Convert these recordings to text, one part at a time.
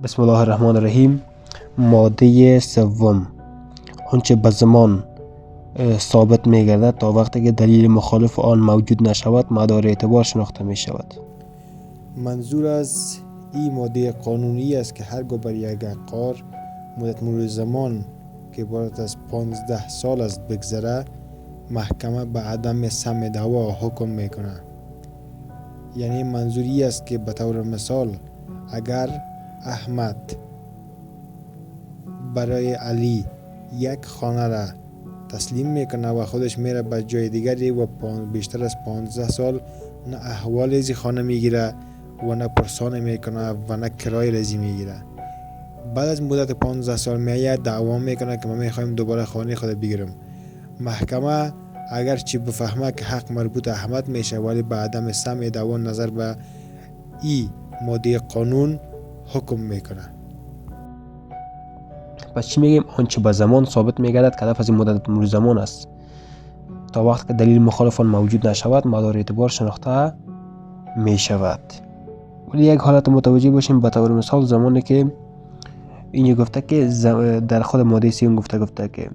بسم الله الرحمن الرحیم. ماده سوم، آنچه به زمان ثابت می گردد تا وقتی که دلیل مخالف آن موجود نشود مدار اعتبار شناخته می شود. منظور از این ماده قانونی است که هرگاه بر یک عقار مدت مرور زمان که عبارت از 15 سال است بگذره، محکمه به عدم سمع دعوا حکم میکنه. یعنی منظوری است که به طور مثال اگر احمد برای علی یک خانه را تسلیم میکنه و خودش میره به جای دیگری و بیشتر از 15 سال نه احوال از خانه میگیره و نه پرسان میکنه و نه کرای رزی میگیره، بعد از مدت 15 سال میاد دعوا میکنه که ما میخوایم دوباره خانه خود بگیرم. محکمه اگر چی بفهمه که حق مربوط احمد میشه، ولی به عدم سمع دعوا نظر به این ماده قانون حکم میکنه. پس چی میگیم؟ آنچه به زمان ثابت میگردد که هدف از این مدت مرور زمان است تا وقتی که دلیل مخالف آن موجود نشود مدار اعتبار شناخته می شود. ولی یک حالت متوجه باشیم. به طور مثال زمانی که این گفته که در خود ماده 3 گفته که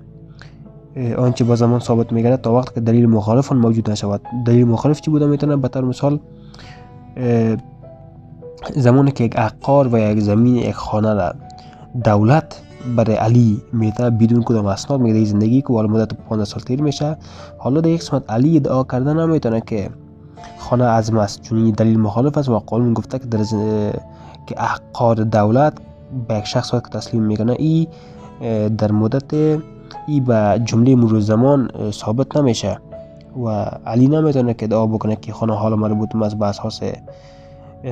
آنچه با زمان ثابت میگردد تا وقتی که دلیل مخالف آن موجود نشود. دلیل مخالف چی بوده میتونه؟ به طور مثال زمانی که یک عقار و یک زمین یک خانه را دولت برای علی میده بدون کدام اسناد، میگه زندگی که حالا مدت 15 سال تیر میشه، حالا در یک قسمت علی ادعا کرده نمیتونه که خانه از است، چون این دلیل مخالف است و قانون گفته که که عقار دولت به یک شخص که تسلیم میکنه ای در مدت ای به جمله مرور زمان ثابت نمیشه و علی نمیتونه که ادعا بکنه که خانه حالا مربوط است به اساس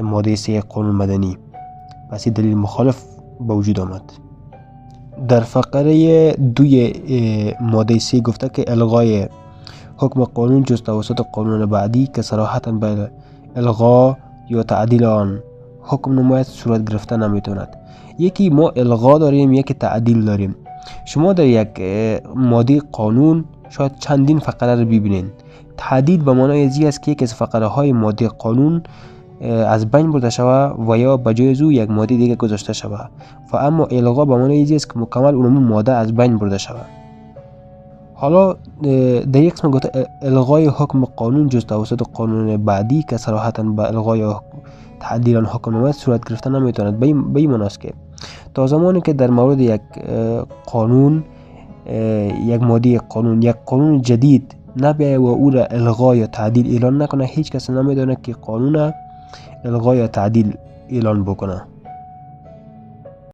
ماده 3 قانون مدنی. پس این دلیل مخالف به وجود آمد. در فقره 2 ماده 3 گفته که الغای حکم قانون جز توسط قانون بعدی که صراحتاً به الغا یا تعدیل آن حکم نماید صورت گرفته نمیتوند. یکی ما الغا داریم، یکی تعدیل داریم. شما در یک ماده قانون شاید چندین فقره رو ببینین. تعدیل به معنای ازی است که یکی از فقره های ماده قانون از بین برده شود و یا به جای از او یک ماده دیگه گذاشته شود. و اما الغا به معنای ازی است که مکمل اون ماده از بین برده شود. حالا در یک قسم گفته الغای حکم قانون جز توسط قانون بعدی که صراحتاً به الغای یا تعدیل آن حکم نماید صورت گرفته نمیتواند. به این معنی است که تا زمانی که در مورد یک قانون یک ماده قانون یک قانون جدید نبیه و او را الغا یا تعدیل اعلان نکنه، هیچ کس نمیدونه که قانون الغا یا تعدیل اعلان بکنه.